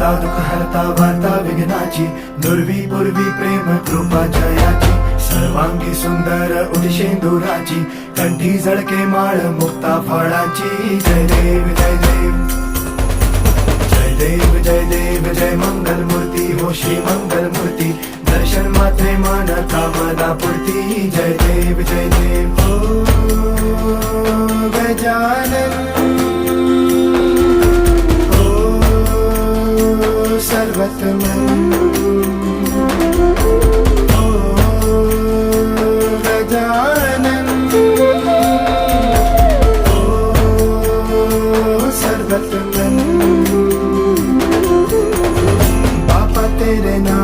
हरता दुःख हरता वार्ता विघ्नाची, दुर्वी पूर्वी प्रेम कृपा जयाची, सर्वांगी सुंदर उदिशेंदुराची, कंठी झळके माळ मुक्ता फळाची. जय देव जय देव जय देव जय देव जय मंगल मूर्ती हो श्री मंगल मूर्ती, दर्शन मात्रे मन कामना पूर्ती. जय देव जय देव हो गजानन हो सर्वतमन हो गजानन हो सर्वतमन. बापा तेरे नाम